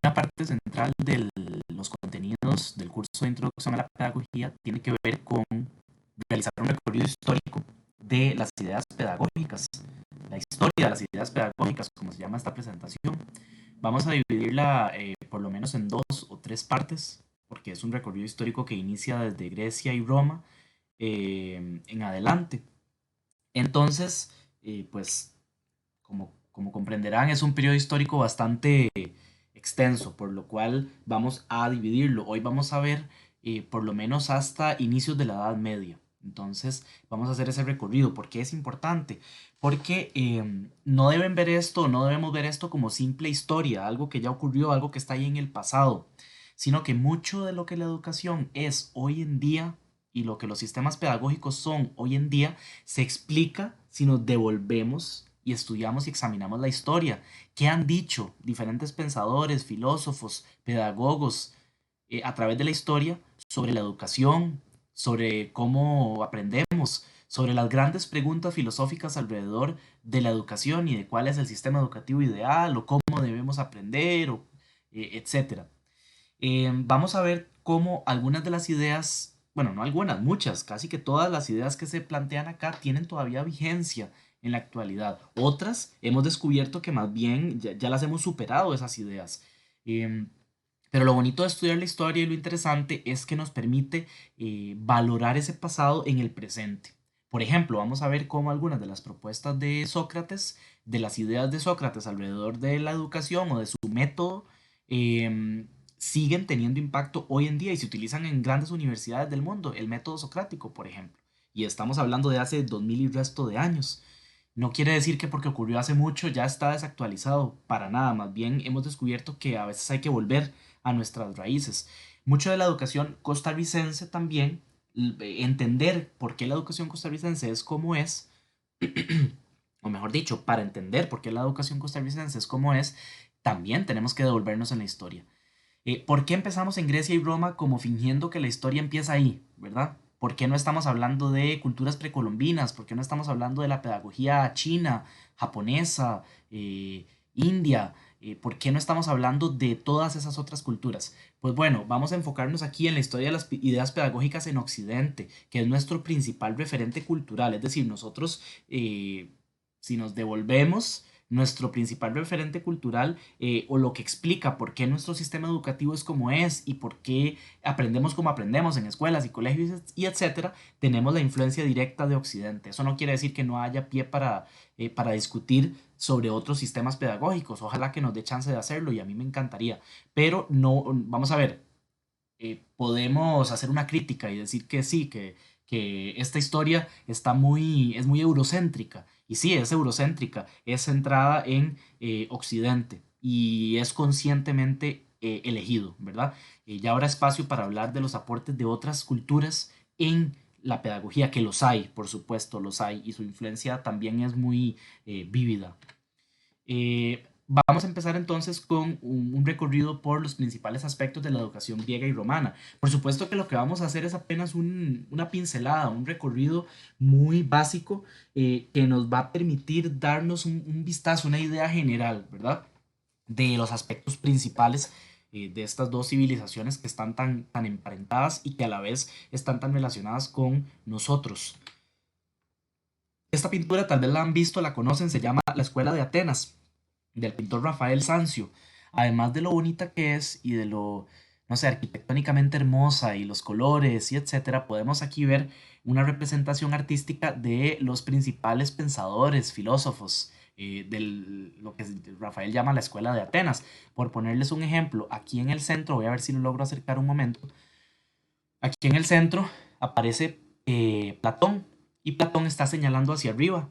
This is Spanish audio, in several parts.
Una parte central de los contenidos del curso de introducción a la pedagogía tiene que ver con realizar un recorrido histórico de las ideas pedagógicas, la historia de las ideas pedagógicas, como se llama esta presentación. Vamos a dividirla por lo menos en dos o tres partes, porque es un recorrido histórico que inicia desde Grecia y Roma en adelante. Entonces, pues como comprenderán, es un periodo histórico bastante extenso, por lo cual vamos a dividirlo. Hoy vamos a ver por lo menos hasta inicios de la Edad Media. Entonces, vamos a hacer ese recorrido. ¿Por qué es importante? Porque no deben ver esto, no debemos ver esto como simple historia, algo que ya ocurrió, algo que está ahí en el pasado, sino que mucho de lo que la educación es hoy en día y lo que los sistemas pedagógicos son hoy en día se explica si nos devolvemos y estudiamos y examinamos la historia. ¿Qué han dicho diferentes pensadores, filósofos, pedagogos a través de la historia sobre la educación, sobre cómo aprendemos, sobre las grandes preguntas filosóficas alrededor de la educación y de cuál es el sistema educativo ideal o cómo debemos aprender, o, etcétera? Vamos a ver cómo algunas de las ideas, bueno, no algunas, muchas, casi que todas las ideas que se plantean acá tienen todavía vigencia en la actualidad. Otras hemos descubierto que más bien ya las hemos superado esas ideas. Em, pero lo bonito de estudiar la historia y lo interesante es que nos permite valorar ese pasado en el presente. Por ejemplo, vamos a ver cómo algunas de las propuestas de Sócrates, de las ideas de Sócrates alrededor de la educación o de su método, siguen teniendo impacto hoy en día y se utilizan en grandes universidades del mundo. El método socrático, por ejemplo. Y estamos hablando de hace 2000 y resto de años. No quiere decir que porque ocurrió hace mucho ya está desactualizado, para nada, más bien hemos descubierto que a veces hay que volver a nuestras raíces. Mucho de la educación costarricense también, entender por qué la educación costarricense es como es, o mejor dicho, para entender por qué la educación costarricense es como es, también tenemos que devolvernos en la historia. ¿Por qué empezamos en Grecia y Roma como fingiendo que la historia empieza ahí, verdad? ¿Por qué no estamos hablando de culturas precolombinas? ¿Por qué no estamos hablando de la pedagogía china, japonesa, india? ¿Por qué no estamos hablando de todas esas otras culturas? Pues bueno, vamos a enfocarnos aquí en la historia de las ideas pedagógicas en Occidente, que es nuestro principal referente cultural. Es decir, nosotros, si nos devolvemos, nuestro principal referente cultural o lo que explica por qué nuestro sistema educativo es como es y por qué aprendemos como aprendemos en escuelas y colegios y etcétera, tenemos la influencia directa de Occidente. Eso no quiere decir que no haya pie para discutir sobre otros sistemas pedagógicos. Ojalá que nos dé chance de hacerlo y a mí me encantaría. Pero no, vamos a ver, podemos hacer una crítica y decir que sí, que esta historia es muy eurocéntrica. Y sí, es eurocéntrica, es centrada en Occidente y es conscientemente elegido, ¿verdad? Ya habrá espacio para hablar de los aportes de otras culturas en la pedagogía, que los hay, por supuesto, los hay, y su influencia también es muy vívida. Vamos a empezar entonces con un recorrido por los principales aspectos de la educación griega y romana. Por supuesto que lo que vamos a hacer es apenas una pincelada, un recorrido muy básico que nos va a permitir darnos un vistazo, una idea general, ¿verdad? De los aspectos principales de estas dos civilizaciones que están tan emparentadas y que a la vez están tan relacionadas con nosotros. Esta pintura tal vez la han visto, la conocen, se llama La Escuela de Atenas del pintor Rafael Sanzio. Además de lo bonita que es y de lo, no sé, arquitectónicamente hermosa y los colores y etcétera, podemos aquí ver una representación artística de los principales pensadores, filósofos, de lo que Rafael llama la Escuela de Atenas. Por ponerles un ejemplo, aquí en el centro, voy a ver si lo logro acercar un momento, aquí en el centro aparece Platón y Platón está señalando hacia arriba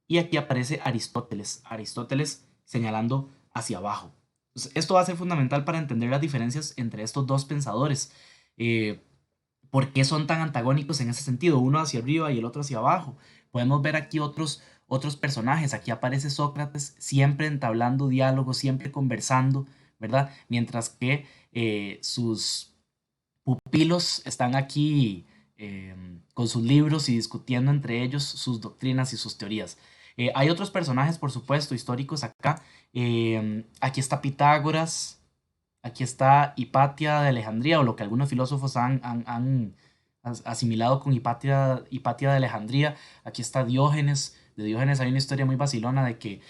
y aquí aparece Aristóteles, Aristóteles señalando hacia abajo. Entonces, esto va a ser fundamental para entender las diferencias entre estos dos pensadores. Eh, ¿Por qué son tan antagónicos en ese sentido? Uno hacia arriba y el otro hacia abajo. Podemos ver aquí otros personajes. Aquí aparece Sócrates siempre entablando diálogos, siempre conversando, ¿verdad? Mientras que sus pupilos están aquí con sus libros y discutiendo entre ellos sus doctrinas y sus teorías. Hay otros personajes, por supuesto, históricos acá. Aquí está Pitágoras, aquí está Hipatia de Alejandría, o lo que algunos filósofos han asimilado con Hipatia de Alejandría. Aquí está Diógenes. De Diógenes hay una historia muy vacilona de que,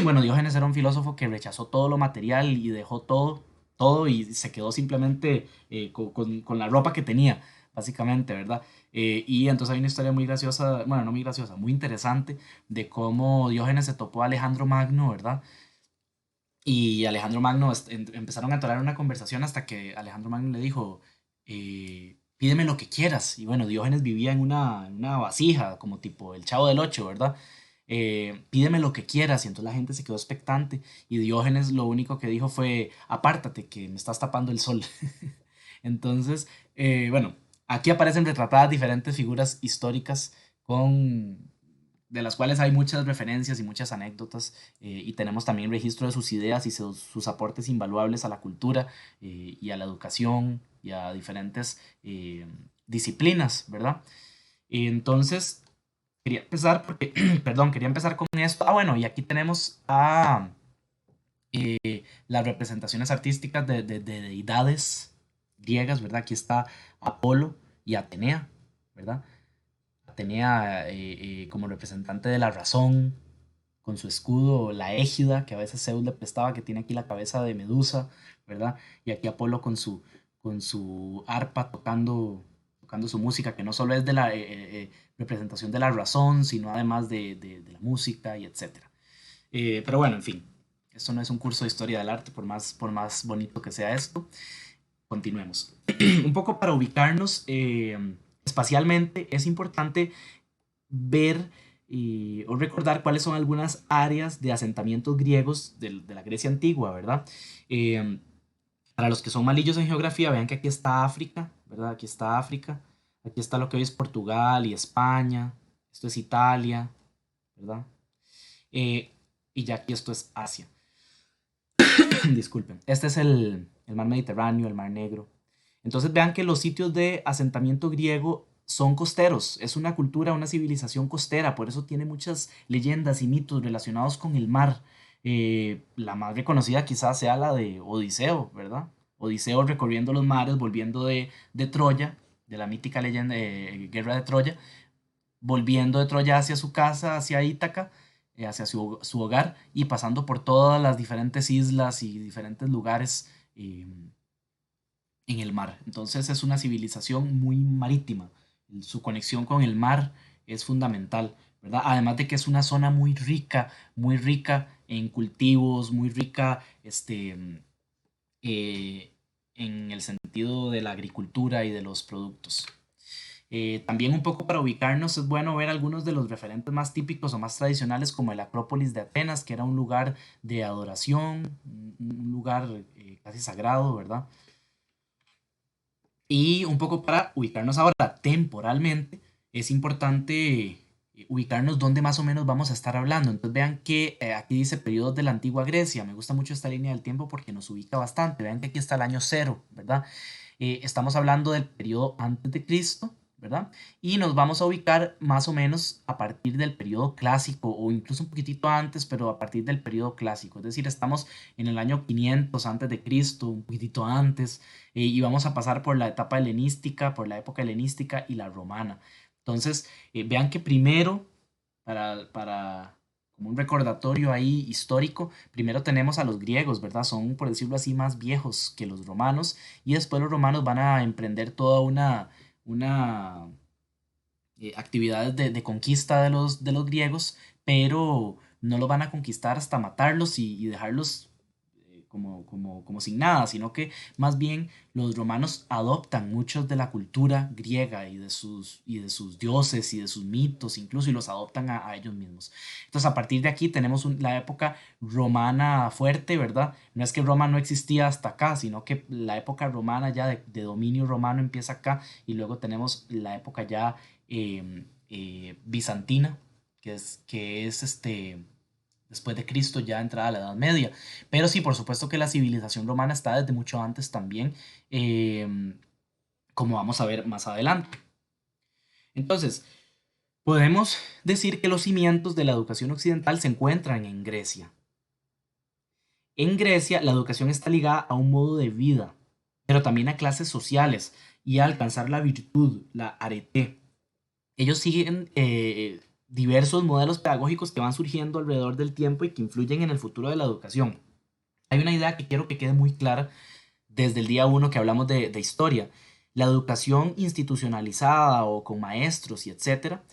bueno, Diógenes era un filósofo que rechazó todo lo material y dejó todo y se quedó simplemente con la ropa que tenía, básicamente, ¿verdad? Y entonces hay una historia muy graciosa, bueno, no muy graciosa, muy interesante de cómo Diógenes se topó a Alejandro Magno, ¿verdad? Y Alejandro Magno empezaron a entablar una conversación hasta que Alejandro Magno le dijo, pídeme lo que quieras. Y bueno, Diógenes vivía en una vasija, como tipo el Chavo del Ocho, ¿verdad? Pídeme lo que quieras. Y entonces la gente se quedó expectante. Y Diógenes lo único que dijo fue, apártate, que me estás tapando el sol. Entonces, bueno, aquí aparecen retratadas diferentes figuras históricas con de las cuales hay muchas referencias y muchas anécdotas, y tenemos también registro de sus ideas y sus aportes invaluables a la cultura, y a la educación y a diferentes disciplinas, ¿verdad? Entonces, quería empezar porque, perdón, quería empezar con esto. Ah, bueno, y aquí tenemos a las representaciones artísticas de deidades griegas, ¿verdad? Aquí está Apolo y Atenea, ¿verdad? Tenía como representante de la razón, con su escudo, la égida, que a veces Zeus le prestaba, que tiene aquí la cabeza de Medusa, ¿verdad? Y aquí Apolo con su arpa tocando su música, que no solo es de la representación de la razón, sino además de la música y etcétera. Pero bueno, en fin, esto no es un curso de historia del arte, por más bonito que sea esto. Continuemos. Un poco para ubicarnos espacialmente, es importante ver o recordar cuáles son algunas áreas de asentamientos griegos de la Grecia antigua, ¿verdad? Eh, para los que son malillos en geografía, vean que aquí está África, ¿verdad? Aquí está África, aquí está lo que hoy es Portugal y España, esto es Italia, ¿verdad? Eh, y ya aquí esto es Asia. Disculpen. Este es el mar Mediterráneo, el mar Negro. Entonces vean que los sitios de asentamiento griego son costeros. Es una cultura, una civilización costera. Por eso tiene muchas leyendas y mitos relacionados con el mar. La más reconocida quizás sea la de Odiseo, ¿verdad? Odiseo recorriendo los mares, volviendo de Troya, de la mítica leyenda, guerra de Troya, volviendo de Troya hacia su casa, hacia Ítaca, hacia su hogar, y pasando por todas las diferentes islas y diferentes lugares en el mar. Entonces es una civilización muy marítima. Su conexión con el mar es fundamental, ¿verdad? Además de que es una zona muy rica en cultivos, muy rica eh, en el sentido de la agricultura y de los productos. También un poco para ubicarnos es bueno ver algunos de los referentes más típicos o más tradicionales como el Acrópolis de Atenas, que era un lugar de adoración, un lugar casi sagrado, ¿verdad? Y un poco para ubicarnos ahora temporalmente, es importante ubicarnos dónde más o menos vamos a estar hablando. Entonces vean que aquí dice periodos de la antigua Grecia. Me gusta mucho esta línea del tiempo porque nos ubica bastante. Vean que aquí está el año cero, ¿verdad? Estamos hablando del periodo antes de Cristo, ¿verdad? Y nos vamos a ubicar más o menos a partir del periodo clásico o incluso un poquitito antes, pero a partir del periodo clásico. Es decir, estamos en el año 500 antes de Cristo, un poquitito antes, y vamos a pasar por la etapa helenística, por la época helenística y la romana. Entonces, vean que primero, para como un recordatorio ahí histórico, primero tenemos a los griegos, ¿verdad? Son, por decirlo así, más viejos que los romanos, y después los romanos van a emprender toda una actividades de conquista de los griegos, pero no los van a conquistar hasta matarlos y dejarlos como sin nada, sino que más bien los romanos adoptan muchos de la cultura griega y de sus dioses y de sus mitos incluso, y los adoptan a ellos mismos. Entonces a partir de aquí tenemos la época romana fuerte, ¿verdad? No es que Roma no existía hasta acá, sino que la época romana ya de dominio romano empieza acá, y luego tenemos la época ya bizantina, que es después de Cristo, ya entrada la Edad Media. Pero sí, por supuesto que la civilización romana está desde mucho antes también, eh, como vamos a ver más adelante. Entonces, podemos decir que los cimientos de la educación occidental se encuentran en Grecia. En Grecia, la educación está ligada a un modo de vida, pero también a clases sociales y a alcanzar la virtud, la arete. Ellos siguen diversos modelos pedagógicos que van surgiendo alrededor del tiempo y que influyen en el futuro de la educación. Hay una idea que quiero que quede muy clara desde el día uno que hablamos de historia. La educación institucionalizada o con maestros y etcétera,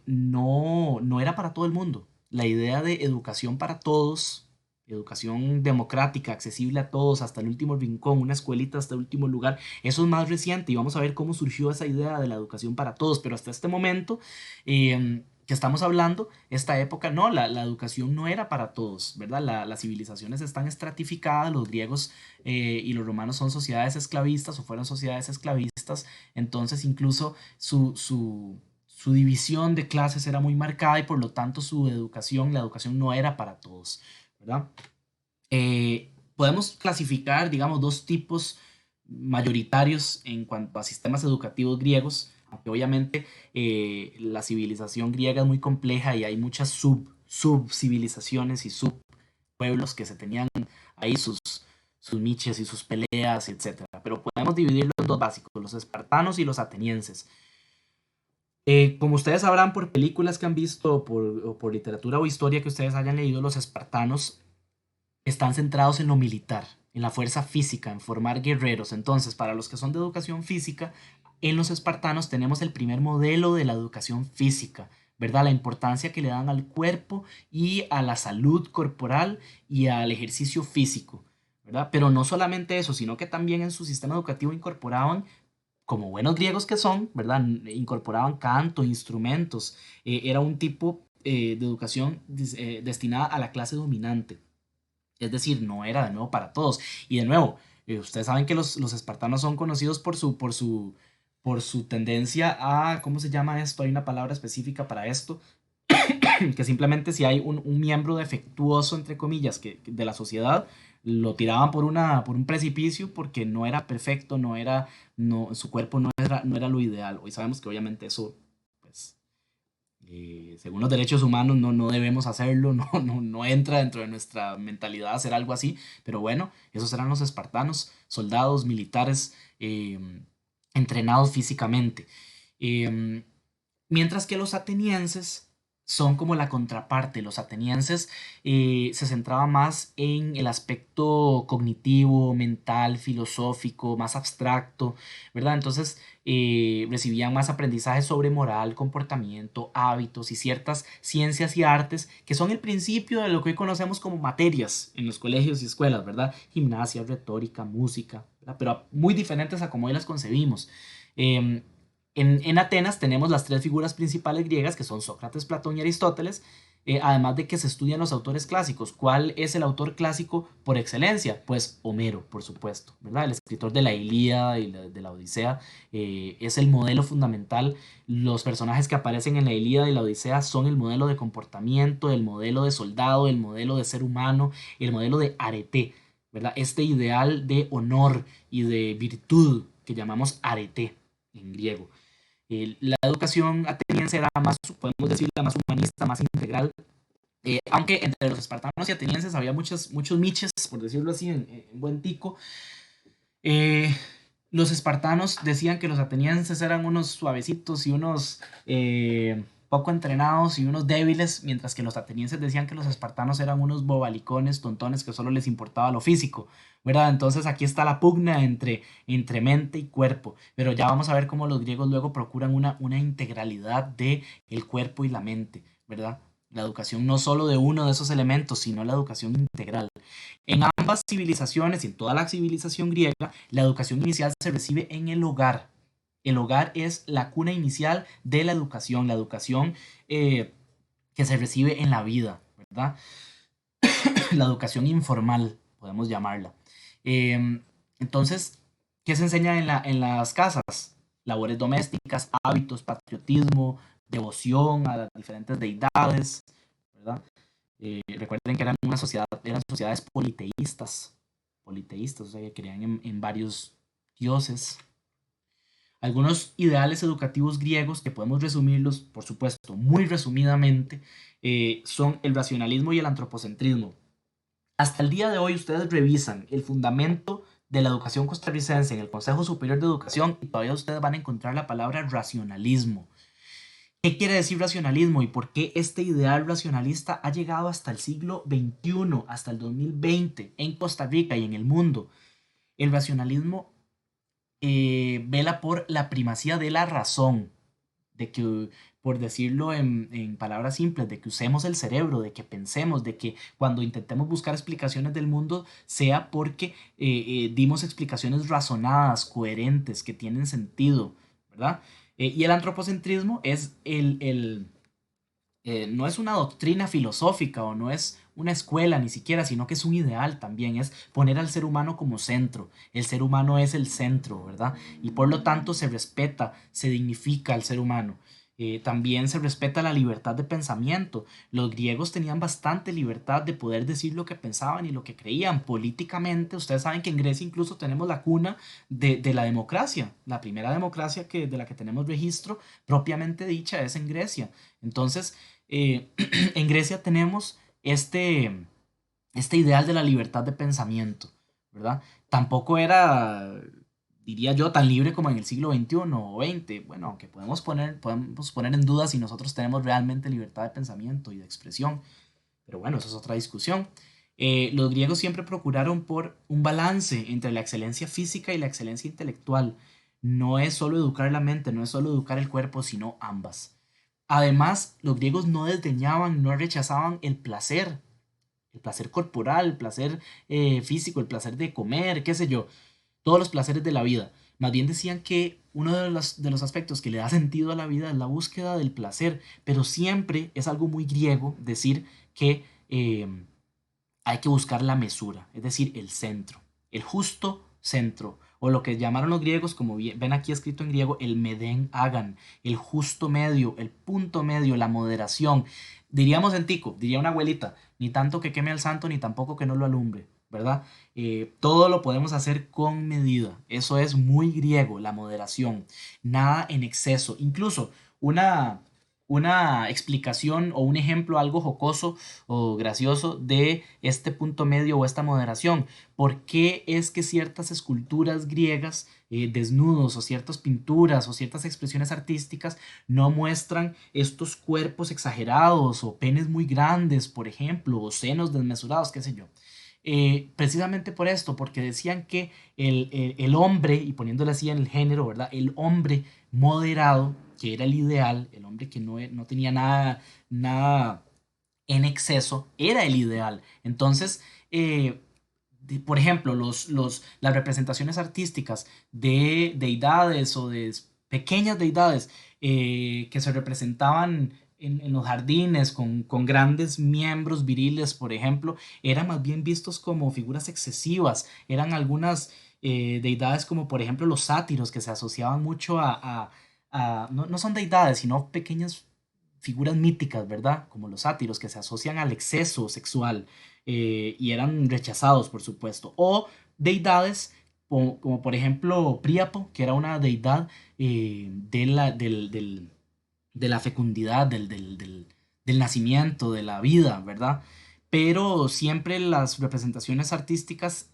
no era para todo el mundo. La idea de educación para todos, educación democrática, accesible a todos, hasta el último rincón, una escuelita hasta el último lugar, eso es más reciente y vamos a ver cómo surgió esa idea de la educación para todos, pero hasta este momento que estamos hablando, esta época, no, la educación no era para todos, ¿verdad? Las civilizaciones están estratificadas, los griegos y los romanos son sociedades esclavistas o fueron sociedades esclavistas, entonces incluso su división de clases era muy marcada y por lo tanto su educación, la educación no era para todos, ¿verdad? Podemos clasificar, digamos, dos tipos mayoritarios en cuanto a sistemas educativos griegos, aunque obviamente la civilización griega es muy compleja y hay muchas subcivilizaciones y subpueblos que se tenían ahí sus miches y sus peleas, etcétera. Pero podemos dividirlos en dos básicos, los espartanos y los atenienses. Como ustedes sabrán por películas que han visto o por literatura o historia que ustedes hayan leído, los espartanos están centrados en lo militar, en la fuerza física, en formar guerreros. Entonces, para los que son de educación física, en los espartanos tenemos el primer modelo de la educación física, ¿verdad? La importancia que le dan al cuerpo y a la salud corporal y al ejercicio físico, ¿verdad? Pero no solamente eso, sino que también en su sistema educativo incorporaban, como buenos griegos que son, ¿verdad? Incorporaban canto, instrumentos. Era un tipo de educación destinada a la clase dominante. Es decir, no era de nuevo para todos. Y de nuevo, ustedes saben que los espartanos son conocidos por su tendencia a, ¿cómo se llama esto? Hay una palabra específica para esto, que simplemente si hay un miembro defectuoso, entre comillas, de la sociedad, lo tiraban por un precipicio porque no era perfecto, su cuerpo no era lo ideal. Hoy sabemos que obviamente eso, pues, según los derechos humanos no debemos hacerlo, no entra dentro de nuestra mentalidad hacer algo así, pero bueno, esos eran los espartanos, soldados, militares, entrenados físicamente. Eh, Mientras que los atenienses son como la contraparte. Los atenienses se centraban más en el aspecto cognitivo, mental, filosófico, más abstracto, ¿verdad? Entonces recibían más aprendizaje sobre moral, comportamiento, hábitos y ciertas ciencias y artes que son el principio de lo que hoy conocemos como materias en los colegios y escuelas, ¿verdad? Gimnasia, retórica, música, ¿verdad? Pero muy diferentes a como hoy las concebimos. Em, en Atenas tenemos las tres figuras principales griegas que son Sócrates, Platón y Aristóteles, además de que se estudian los autores clásicos. ¿Cuál es el autor clásico por excelencia? Pues Homero, por supuesto, ¿verdad? El escritor de la Ilíada y de la Odisea es el modelo fundamental. Los personajes que aparecen en la Ilíada y la Odisea son el modelo de comportamiento, el modelo de soldado, el modelo de ser humano, el modelo de arete, ¿verdad? Este ideal de honor y de virtud que llamamos arete en griego. La educación ateniense era más, podemos decir, la más humanista, más integral, aunque entre los espartanos y atenienses había muchos miches, por decirlo así, en buen tico. Eh, los espartanos decían que los atenienses eran unos suavecitos y unos poco entrenados y unos débiles, mientras que los atenienses decían que los espartanos eran unos bobalicones, tontones, que solo les importaba lo físico, ¿verdad? Entonces aquí está la pugna entre mente y cuerpo, pero ya vamos a ver cómo los griegos luego procuran una integralidad de el cuerpo y la mente, ¿verdad? La educación no solo de uno de esos elementos, sino la educación integral. En ambas civilizaciones y en toda la civilización griega, la educación inicial se recibe en el hogar. El hogar es la cuna inicial de la educación que se recibe en la vida, ¿verdad? La educación informal, podemos llamarla. Eh, entonces, ¿qué se enseña en las casas? Labores domésticas, hábitos, patriotismo, devoción a las diferentes deidades, ¿verdad? Recuerden que eran sociedades politeístas, o sea, que creían en varios dioses. Algunos ideales educativos griegos que podemos resumirlos, por supuesto, muy resumidamente, son el racionalismo y el antropocentrismo. Hasta el día de hoy ustedes revisan el fundamento de la educación costarricense en el Consejo Superior de Educación y todavía ustedes van a encontrar la palabra racionalismo. ¿Qué quiere decir racionalismo y por qué este ideal racionalista ha llegado hasta el siglo XXI, hasta el 2020 en Costa Rica y en el mundo? El racionalismo vela por la primacía de la razón, de que, por decirlo en palabras simples, de que usemos el cerebro, de que pensemos, de que cuando intentemos buscar explicaciones del mundo sea porque dimos explicaciones razonadas, coherentes, que tienen sentido, ¿verdad? Y el antropocentrismo es no es una doctrina filosófica o no es una escuela ni siquiera, sino que es un ideal también, es poner al ser humano como centro. El ser humano es el centro, ¿verdad? Y por lo tanto se respeta, se dignifica al ser humano. También se respeta la libertad de pensamiento. Los griegos tenían bastante libertad de poder decir lo que pensaban y lo que creían políticamente. Ustedes saben que en Grecia incluso tenemos la cuna de la democracia. La primera democracia de la que tenemos registro propiamente dicha es en Grecia. Entonces, en Grecia tenemos este ideal de la libertad de pensamiento, ¿verdad? Tampoco era, diría yo, tan libre como en el siglo XXI o XX. Bueno, aunque podemos poner en duda si nosotros tenemos realmente libertad de pensamiento y de expresión, pero bueno, eso es otra discusión. Los griegos siempre procuraron por un balance entre la excelencia física y la excelencia intelectual. No es solo educar la mente, no es solo educar el cuerpo, sino ambas. Además, los griegos no desdeñaban, no rechazaban el placer corporal, el placer físico, el placer de comer, qué sé yo, todos los placeres de la vida. Más bien decían que uno de los aspectos que le da sentido a la vida es la búsqueda del placer, pero siempre es algo muy griego decir que hay que buscar la mesura, es decir, el centro, el justo centro, o lo que llamaron los griegos, como ven aquí escrito en griego, el meden hagan, el justo medio, el punto medio, la moderación. Diríamos en tico, diría una abuelita, ni tanto que queme al santo, ni tampoco que no lo alumbre, ¿verdad? Todo lo podemos hacer con medida, eso es muy griego, la moderación, nada en exceso, incluso una una explicación o un ejemplo algo jocoso o gracioso de este punto medio o esta moderación. ¿Por qué es que ciertas esculturas griegas, desnudos o ciertas pinturas o ciertas expresiones artísticas no muestran estos cuerpos exagerados o penes muy grandes, por ejemplo, o senos desmesurados, qué sé yo? Precisamente por esto, porque decían que el hombre, y poniéndole así en el género, ¿verdad? El hombre moderado, que era el ideal, el hombre que no tenía nada en exceso, era el ideal. Entonces, por ejemplo, las representaciones artísticas de deidades o de pequeñas deidades que se representaban en los jardines con grandes miembros viriles, por ejemplo, eran más bien vistos como figuras excesivas. Eran algunas deidades como, por ejemplo, los sátiros, que se asociaban mucho no son deidades, sino pequeñas figuras míticas, ¿verdad? Como los sátiros, que se asocian al exceso sexual y eran rechazados, por supuesto. O deidades como, por ejemplo Príapo, que era una deidad de la fecundidad, del nacimiento, de la vida, ¿verdad? Pero siempre las representaciones artísticas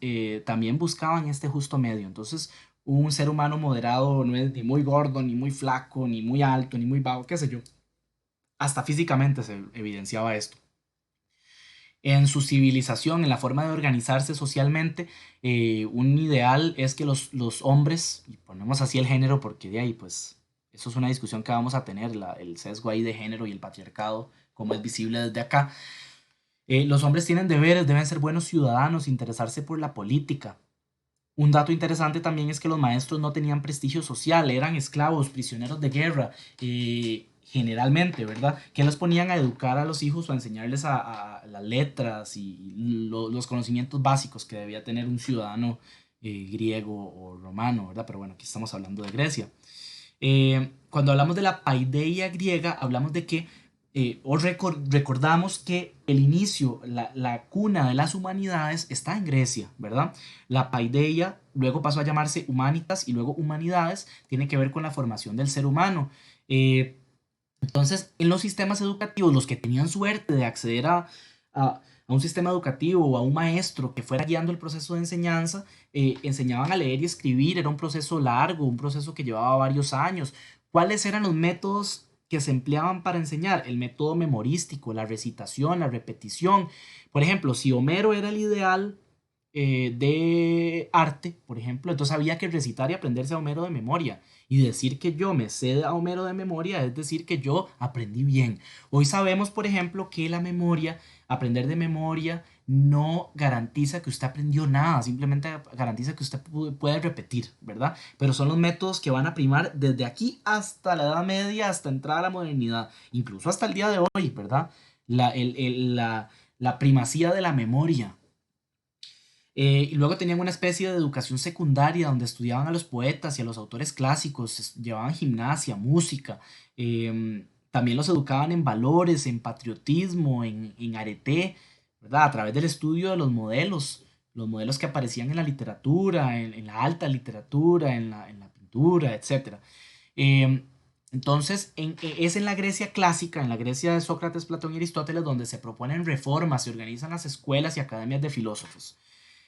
también buscaban este justo medio. Entonces, un ser humano moderado no es ni muy gordo, ni muy flaco, ni muy alto, ni muy bajo, qué sé yo. Hasta físicamente se evidenciaba esto. En su civilización, en la forma de organizarse socialmente, un ideal es que los hombres, y ponemos así el género porque de ahí, pues, eso es una discusión que vamos a tener, el sesgo ahí de género y el patriarcado, como es visible desde acá. Los hombres tienen deberes, deben ser buenos ciudadanos, interesarse por la política. Un dato interesante también es que los maestros no tenían prestigio social, eran esclavos, prisioneros de guerra, generalmente, ¿verdad? Que los ponían a educar a los hijos o a enseñarles a las letras y los conocimientos básicos que debía tener un ciudadano griego o romano, ¿verdad? Pero bueno, aquí estamos hablando de Grecia. Cuando hablamos de la paideia griega, hablamos de que, recordamos que el inicio, la cuna de las humanidades está en Grecia, ¿verdad? La paideia luego pasó a llamarse humanitas y luego humanidades, tiene que ver con la formación del ser humano. Eh, entonces, en los sistemas educativos, los que tenían suerte de acceder a, a un sistema educativo o a un maestro que fuera guiando el proceso de enseñanza, enseñaban a leer y escribir, era un proceso largo, un proceso que llevaba varios años. ¿Cuáles eran los métodos que se empleaban para enseñar? El método memorístico, la recitación, la repetición. Por ejemplo, si Homero era el ideal de arte, por ejemplo, entonces había que recitar y aprenderse a Homero de memoria. Y decir que yo me sé a Homero de memoria es decir que yo aprendí bien. Hoy sabemos, por ejemplo, que la memoria, aprender de memoria, no garantiza que usted aprendió nada, simplemente garantiza que usted puede repetir, ¿verdad? Pero son los métodos que van a primar desde aquí hasta la Edad Media, hasta entrar a la modernidad, incluso hasta el día de hoy, ¿verdad? La primacía de la memoria. Y luego tenían una especie de educación secundaria donde estudiaban a los poetas y a los autores clásicos, llevaban gimnasia, música, también los educaban en valores, en patriotismo, en arete, ¿verdad? A través del estudio de los modelos que aparecían en la literatura, en la alta literatura, en la pintura, etcétera. Em, entonces, es en la Grecia clásica, en la Grecia de Sócrates, Platón y Aristóteles, donde se proponen reformas, se organizan las escuelas y academias de filósofos.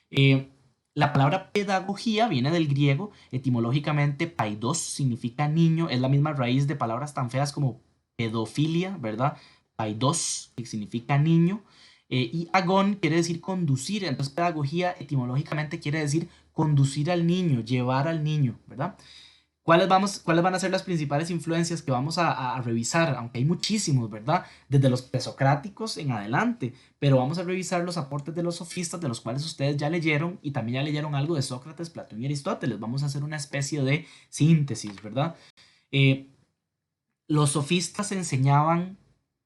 Eh, la palabra pedagogía viene del griego, etimológicamente paidos significa niño, es la misma raíz de palabras tan feas como pedofilia, ¿verdad? Paidos, que significa niño, y agón quiere decir conducir, entonces pedagogía etimológicamente quiere decir conducir al niño, llevar al niño, ¿verdad? ¿Cuáles van a ser las principales influencias que vamos a revisar? Aunque hay muchísimos, ¿verdad? Desde los presocráticos en adelante, pero vamos a revisar los aportes de los sofistas, de los cuales ustedes ya leyeron y también ya leyeron algo de Sócrates, Platón y Aristóteles. Vamos a hacer una especie de síntesis, ¿verdad? Eh, los sofistas enseñaban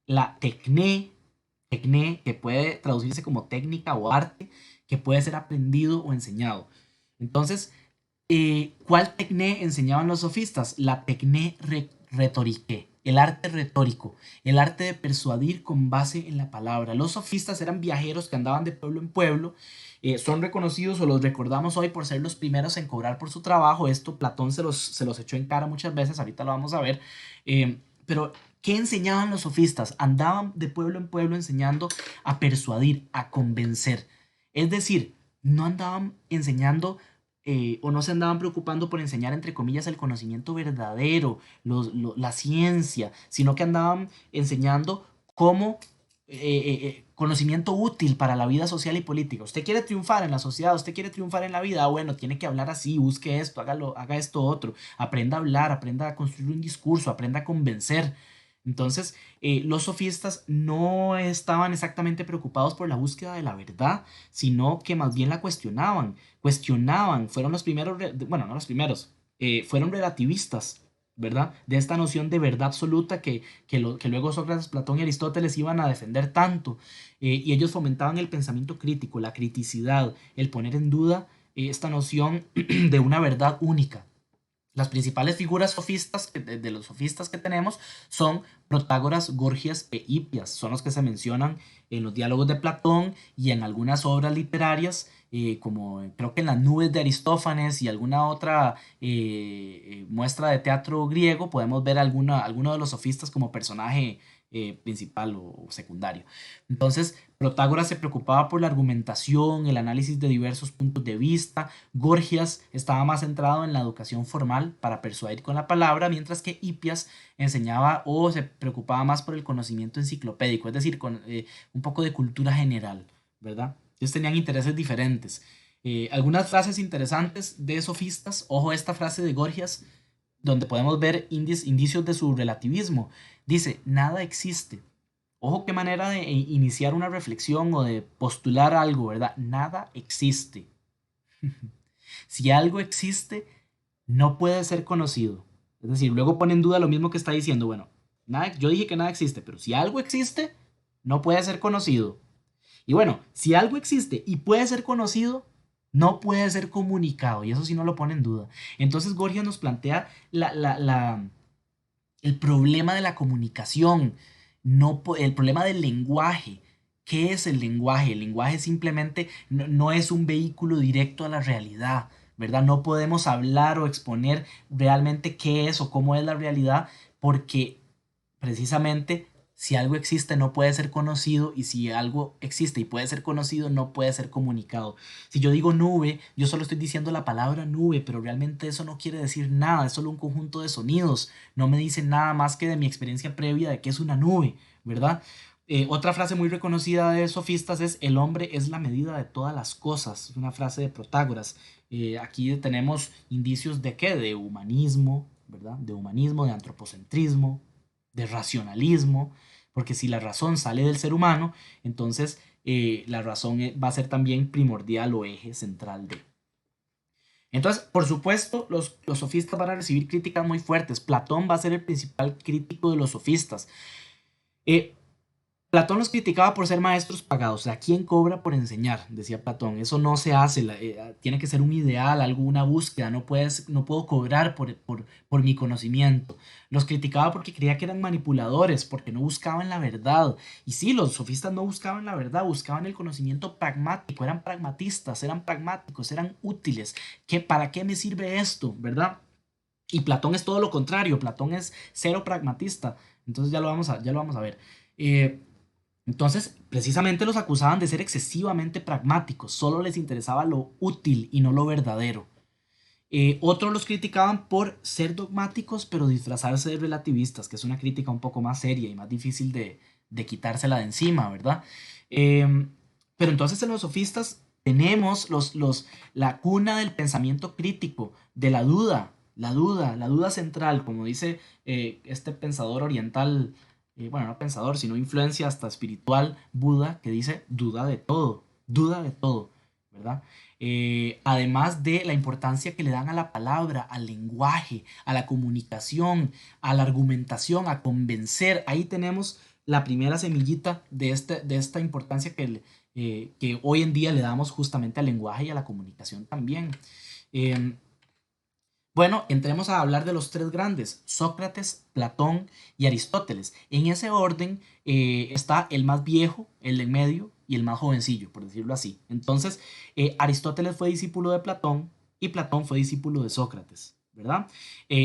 la tecné, que puede traducirse como técnica o arte, que puede ser aprendido o enseñado. Entonces, ¿cuál tecné enseñaban los sofistas? La tecné retorique, el arte retórico, el arte de persuadir con base en la palabra. Los sofistas eran viajeros que andaban de pueblo en pueblo, son reconocidos o los recordamos hoy por ser los primeros en cobrar por su trabajo. Esto Platón se los echó en cara muchas veces, ahorita lo vamos a ver. Pero, ¿qué enseñaban los sofistas? Andaban de pueblo en pueblo enseñando a persuadir, a convencer. Es decir, no andaban enseñando o no se andaban preocupando por enseñar, entre comillas, el conocimiento verdadero, la ciencia, sino que andaban enseñando cómo conocimiento útil para la vida social y política. Usted quiere triunfar en la sociedad, usted quiere triunfar en la vida, bueno, tiene que hablar así, busque esto, hágalo, haga esto otro, aprenda a hablar, aprenda a construir un discurso, aprenda a convencer. Entonces, los sofistas no estaban exactamente preocupados por la búsqueda de la verdad, sino que más bien la cuestionaban, fueron los primeros, bueno, no los primeros, fueron relativistas, ¿verdad? De esta noción de verdad absoluta que luego Sócrates, Platón y Aristóteles iban a defender tanto, y ellos fomentaban el pensamiento crítico, la criticidad, el poner en duda esta noción de una verdad única. Las principales figuras sofistas de los sofistas que tenemos son Protágoras, Gorgias e Hipias. Son los que se mencionan en los diálogos de Platón y en algunas obras literarias, como creo que en las nubes de Aristófanes y alguna otra muestra de teatro griego, podemos ver alguno de los sofistas como personaje principal o secundario. Entonces, Protágoras se preocupaba por la argumentación, el análisis de diversos puntos de vista. Gorgias estaba más centrado en la educación formal para persuadir con la palabra, mientras que Hipias enseñaba o se preocupaba más por el conocimiento enciclopédico, es decir, con un poco de cultura general, ¿verdad? Ellos tenían intereses diferentes. Algunas frases interesantes de sofistas, ojo esta frase de Gorgias, donde podemos ver indicios de su relativismo. Dice, nada existe. Ojo qué manera de iniciar una reflexión o de postular algo, ¿verdad? Nada existe. Si algo existe, no puede ser conocido. Es decir, luego pone en duda lo mismo que está diciendo. Bueno, nada, yo dije que nada existe, pero si algo existe, no puede ser conocido. Y bueno, si algo existe y puede ser conocido, no puede ser comunicado. Y eso sí no lo pone en duda. Entonces Gorgias nos plantea el problema de la comunicación, no, el problema del lenguaje. ¿Qué es el lenguaje? El lenguaje simplemente no es un vehículo directo a la realidad, ¿verdad? No podemos hablar o exponer realmente qué es o cómo es la realidad porque precisamente Si algo existe no puede ser conocido y si algo existe y puede ser conocido no puede ser comunicado. Si yo digo nube, yo solo estoy diciendo la palabra nube, pero realmente eso no quiere decir nada, es solo un conjunto de sonidos. No me dice nada más que de mi experiencia previa de qué es una nube, ¿verdad? Otra frase muy reconocida de sofistas es el hombre es la medida de todas las cosas. Es una frase de Protágoras. Aquí tenemos indicios de qué, de humanismo, ¿verdad? De humanismo, de antropocentrismo, de racionalismo, porque si la razón sale del ser humano, entonces la razón va a ser también primordial o eje central de. Entonces, por supuesto, los sofistas van a recibir críticas muy fuertes. Platón va a ser el principal crítico de los sofistas. Eh, Platón los criticaba por ser maestros pagados. O sea, ¿quién cobra por enseñar? Decía Platón. Eso no se hace. Tiene que ser un ideal, algo, una búsqueda. No puedo cobrar por mi conocimiento. Los criticaba porque creía que eran manipuladores, porque no buscaban la verdad. Y sí, los sofistas no buscaban la verdad, buscaban el conocimiento pragmático. Eran pragmatistas, eran pragmáticos, eran útiles. ¿Para qué me sirve esto? ¿Verdad? Y Platón es todo lo contrario. Platón es cero pragmatista. Entonces ya lo vamos a ver. Eh, entonces, precisamente los acusaban de ser excesivamente pragmáticos, solo les interesaba lo útil y no lo verdadero. Otros los criticaban por ser dogmáticos, pero disfrazarse de relativistas, que es una crítica un poco más seria y más difícil de quitársela de encima, ¿verdad? Pero entonces en los sofistas tenemos la cuna del pensamiento crítico, de la duda central, como dice este pensador oriental, bueno, no pensador, sino influencia hasta espiritual, Buda, que dice duda de todo, ¿verdad? Además de la importancia que le dan a la palabra, al lenguaje, a la comunicación, a la argumentación, a convencer. Ahí tenemos la primera semillita de esta importancia que hoy en día le damos justamente al lenguaje y a la comunicación también. Eh, bueno, entremos a hablar de los tres grandes, Sócrates, Platón y Aristóteles. En ese orden está el más viejo, el de en medio y el más jovencillo, por decirlo así. Entonces, Aristóteles fue discípulo de Platón y Platón fue discípulo de Sócrates, ¿verdad?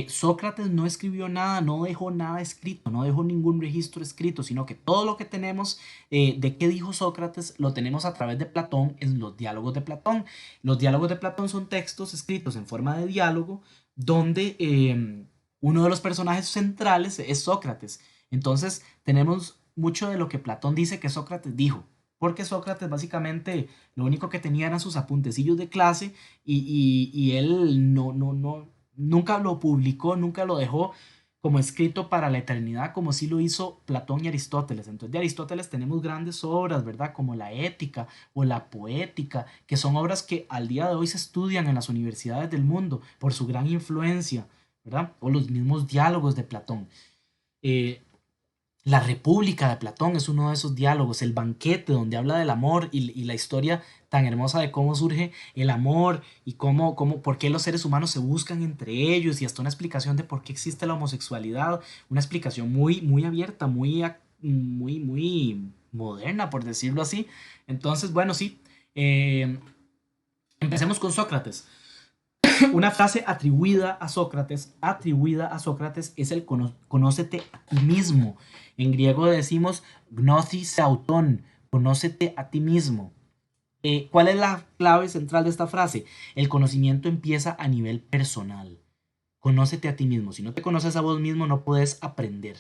Sócrates no escribió nada, no dejó nada escrito, no dejó ningún registro escrito, sino que todo lo que tenemos de qué dijo Sócrates lo tenemos a través de Platón en los diálogos de Platón. Los diálogos de Platón son textos escritos en forma de diálogo donde uno de los personajes centrales es Sócrates. Entonces tenemos mucho de lo que Platón dice que Sócrates dijo, porque Sócrates básicamente lo único que tenía eran sus apuntecillos de clase y él nunca lo publicó, nunca lo dejó como escrito para la eternidad, como sí lo hizo Platón y Aristóteles. Entonces de Aristóteles tenemos grandes obras, ¿verdad? Como la Ética o la Poética, que son obras que al día de hoy se estudian en las universidades del mundo por su gran influencia, ¿verdad? O los mismos diálogos de Platón. Eh, la República de Platón es uno de esos diálogos, el banquete donde habla del amor y la historia tan hermosa de cómo surge el amor y por qué los seres humanos se buscan entre ellos y hasta una explicación de por qué existe la homosexualidad, una explicación muy, muy abierta, muy moderna, por decirlo así. Entonces, bueno, sí, empecemos con Sócrates. Una frase atribuida a Sócrates es el conócete a ti mismo. En griego decimos gnosis auton, conócete a ti mismo. ¿Cuál es la clave central de esta frase? El conocimiento empieza a nivel personal. Conócete a ti mismo. Si no te conoces a vos mismo, no puedes aprender.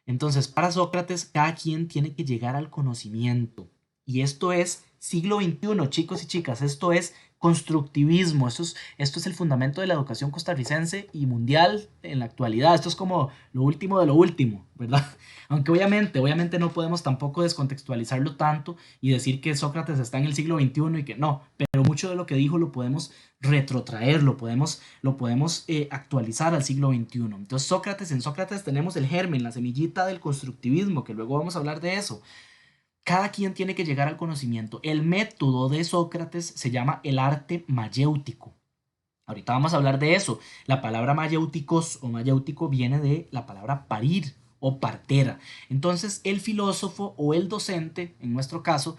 Entonces, para Sócrates, cada quien tiene que llegar al conocimiento. Y esto es siglo XXI, chicos y chicas. Esto es constructivismo. Esto es el fundamento de la educación costarricense y mundial en la actualidad. Esto es como lo último de lo último, ¿verdad? Aunque obviamente no podemos tampoco descontextualizarlo tanto y decir que Sócrates está en el siglo XXI y que no, pero mucho de lo que dijo lo podemos retrotraer, lo podemos actualizar al siglo XXI. Entonces en Sócrates tenemos el germen, la semillita del constructivismo, que luego vamos a hablar de eso. Cada quien tiene que llegar al conocimiento. El método de Sócrates se llama el arte mayéutico. Ahorita vamos a hablar de eso. La palabra mayéuticos o mayéutico viene de la palabra parir o partera. Entonces, el filósofo o el docente, en nuestro caso,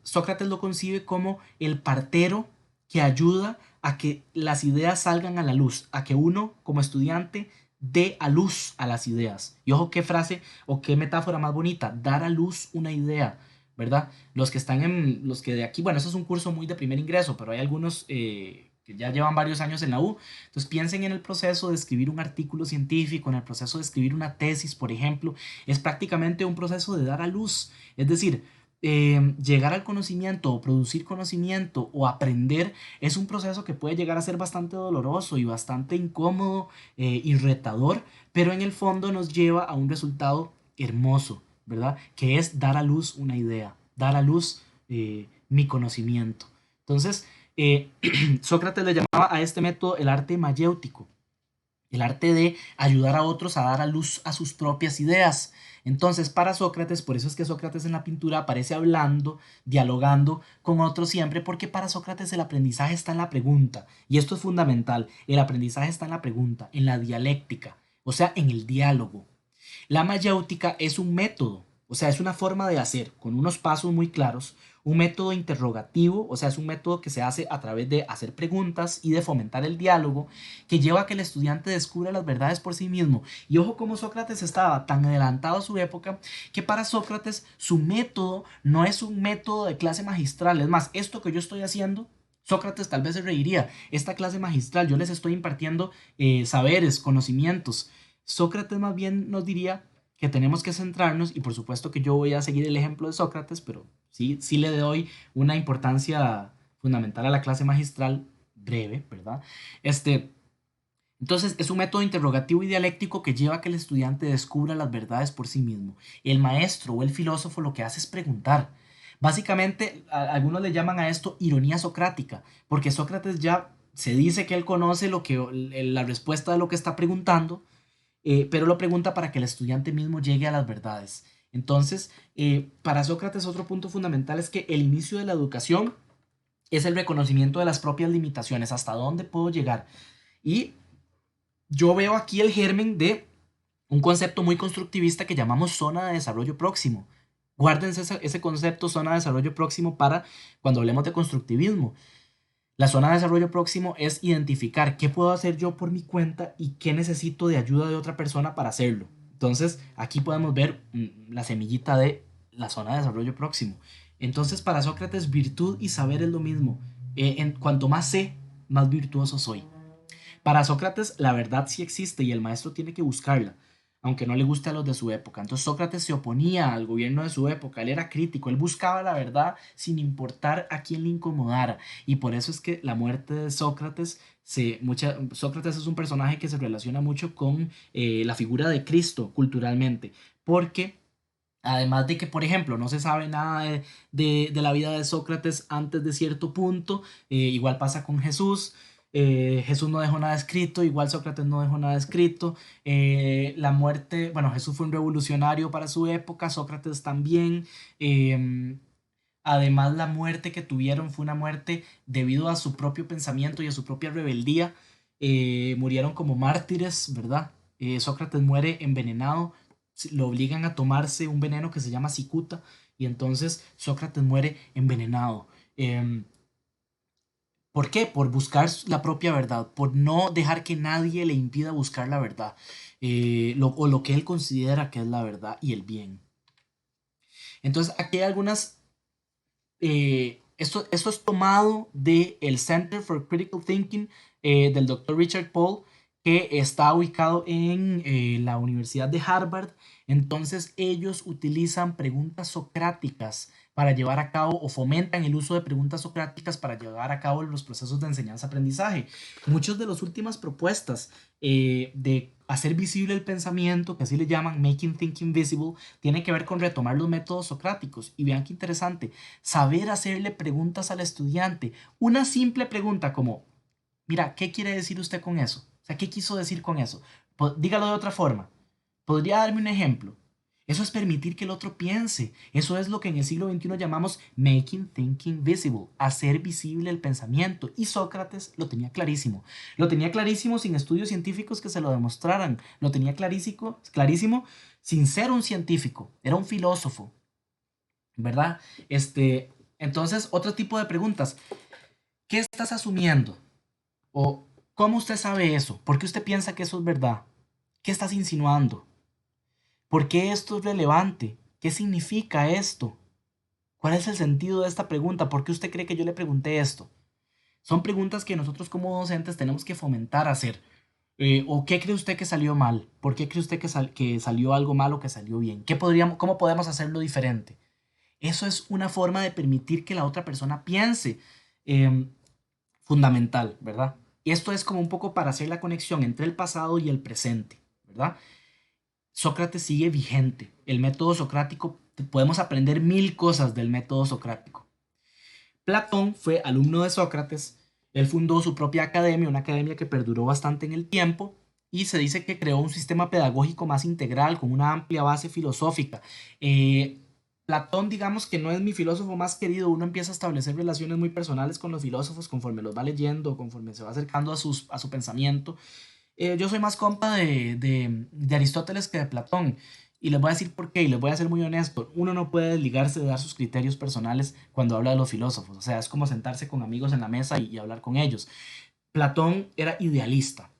Sócrates lo concibe como el partero que ayuda a que las ideas salgan a la luz, a que uno como estudiante dé a luz a las ideas. Y ojo qué frase o qué metáfora más bonita, dar a luz una idea, ¿verdad? Los que de aquí, bueno, eso es un curso muy de primer ingreso, pero hay algunos que ya llevan varios años en la U. Entonces piensen en el proceso de escribir un artículo científico, en el proceso de escribir una tesis, por ejemplo, es prácticamente un proceso de dar a luz. Es decir, llegar al conocimiento o producir conocimiento o aprender es un proceso que puede llegar a ser bastante doloroso y bastante incómodo y retador, pero en el fondo nos lleva a un resultado hermoso, ¿verdad? Que es dar a luz una idea, dar a luz mi conocimiento. Entonces, Sócrates le llamaba a este método el arte mayéutico, el arte de ayudar a otros a dar a luz a sus propias ideas. Entonces, para Sócrates, por eso es que Sócrates en la pintura aparece hablando, dialogando con otros siempre, porque para Sócrates el aprendizaje está en la pregunta. Y esto es fundamental, el aprendizaje está en la pregunta, en la dialéctica, o sea, en el diálogo. La mayéutica es un método, o sea, es una forma de hacer con unos pasos muy claros, un método interrogativo, o sea, es un método que se hace a través de hacer preguntas y de fomentar el diálogo, que lleva a que el estudiante descubra las verdades por sí mismo. Y ojo como Sócrates estaba tan adelantado a su época, que para Sócrates su método no es un método de clase magistral. Es más, esto que yo estoy haciendo, Sócrates tal vez se reiría, esta clase magistral, yo les estoy impartiendo saberes, conocimientos. Sócrates más bien nos diría que tenemos que centrarnos, y por supuesto que yo voy a seguir el ejemplo de Sócrates, pero sí le doy una importancia fundamental a la clase magistral breve, ¿verdad? Este, entonces es un método interrogativo y dialéctico que lleva a que el estudiante descubra las verdades por sí mismo. El maestro o el filósofo lo que hace es preguntar. Básicamente, algunos le llaman a esto ironía socrática, porque Sócrates ya se dice que él conoce la respuesta de lo que está preguntando, pero lo pregunta para que el estudiante mismo llegue a las verdades. Entonces, para Sócrates otro punto fundamental es que el inicio de la educación es el reconocimiento de las propias limitaciones, hasta dónde puedo llegar. Y yo veo aquí el germen de un concepto muy constructivista que llamamos zona de desarrollo próximo. Guárdense ese concepto, zona de desarrollo próximo, para cuando hablemos de constructivismo. La zona de desarrollo próximo es identificar qué puedo hacer yo por mi cuenta y qué necesito de ayuda de otra persona para hacerlo. Entonces, aquí podemos ver la semillita de la zona de desarrollo próximo. Entonces, para Sócrates, virtud y saber es lo mismo. En cuanto más sé, más virtuoso soy. Para Sócrates, la verdad sí existe y el maestro tiene que buscarla, aunque no le guste a los de su época. Entonces Sócrates se oponía al gobierno de su época, él era crítico, él buscaba la verdad sin importar a quién le incomodara. Y por eso es que la muerte de Sócrates, Sócrates es un personaje que se relaciona mucho con la figura de Cristo culturalmente, porque además de que, por ejemplo, no se sabe nada de la vida de Sócrates antes de cierto punto, igual pasa con Jesús. Jesús no dejó nada escrito, igual Sócrates no dejó nada escrito. La muerte, bueno, Jesús fue un revolucionario para su época, Sócrates también. Además, la muerte que tuvieron fue una muerte debido a su propio pensamiento y a su propia rebeldía. Murieron como mártires, ¿verdad? Sócrates muere envenenado, lo obligan a tomarse un veneno que se llama cicuta, y entonces Sócrates muere envenenado. ¿Por qué? Por buscar la propia verdad, por no dejar que nadie le impida buscar la verdad, o lo que él considera que es la verdad y el bien. Entonces, aquí hay algunas esto es tomado del Center for Critical Thinking del doctor Richard Paul, que está ubicado en la Universidad de Harvard. Entonces ellos utilizan preguntas socráticas para llevar a cabo, o fomentan el uso de preguntas socráticas para llevar a cabo los procesos de enseñanza-aprendizaje. Muchas de las últimas propuestas de hacer visible el pensamiento, que así le llaman Making Thinking Visible, tiene que ver con retomar los métodos socráticos. Y vean qué interesante, saber hacerle preguntas al estudiante. Una simple pregunta como, mira, ¿qué quiere decir usted con eso? O sea, ¿qué quiso decir con eso? Dígalo de otra forma. ¿Podría darme un ejemplo? Eso es permitir que el otro piense. Eso es lo que en el siglo XXI llamamos making thinking visible, hacer visible el pensamiento. Y Sócrates lo tenía clarísimo. Lo tenía clarísimo sin estudios científicos que se lo demostraran. Lo tenía clarísimo, clarísimo sin ser un científico. Era un filósofo, ¿verdad? Entonces, otro tipo de preguntas. ¿Qué estás asumiendo? ¿O cómo usted sabe eso? ¿Por qué usted piensa que eso es verdad? ¿Qué estás insinuando? ¿Por qué esto es relevante? ¿Qué significa esto? ¿Cuál es el sentido de esta pregunta? ¿Por qué usted cree que yo le pregunté esto? Son preguntas que nosotros como docentes tenemos que fomentar a hacer. ¿O qué cree usted que salió mal? ¿Por qué cree usted que salió algo mal o que salió bien? ¿Cómo podemos hacerlo diferente? Eso es una forma de permitir que la otra persona piense. eh, Fundamental, ¿verdad? Y esto es como un poco para hacer la conexión entre el pasado y el presente, ¿verdad? Sócrates sigue vigente. El método socrático, podemos aprender mil cosas del método socrático. Platón fue alumno de Sócrates. Él fundó su propia academia, una academia que perduró bastante en el tiempo, y se dice que creó un sistema pedagógico más integral, con una amplia base filosófica. Eh, Platón, digamos que no es mi filósofo más querido. Uno empieza a establecer relaciones muy personales con los filósofos conforme los va leyendo, conforme se va acercando a su pensamiento. Yo soy más compa de Aristóteles que de Platón. Y les voy a decir por qué, y les voy a ser muy honesto. Uno no puede desligarse de dar sus criterios personales cuando habla de los filósofos. O sea, es como sentarse con amigos en la mesa y hablar con ellos. Platón era idealista.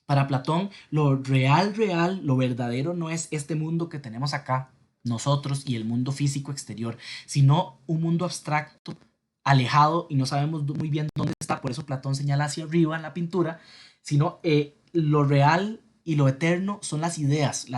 Para Platón, lo real, real, lo verdadero no es este mundo que tenemos acá, nosotros y el mundo físico exterior, sino un mundo abstracto, alejado y no sabemos muy bien dónde está. Por eso Platón señala hacia arriba en la pintura, sino lo real y lo eterno son las ideas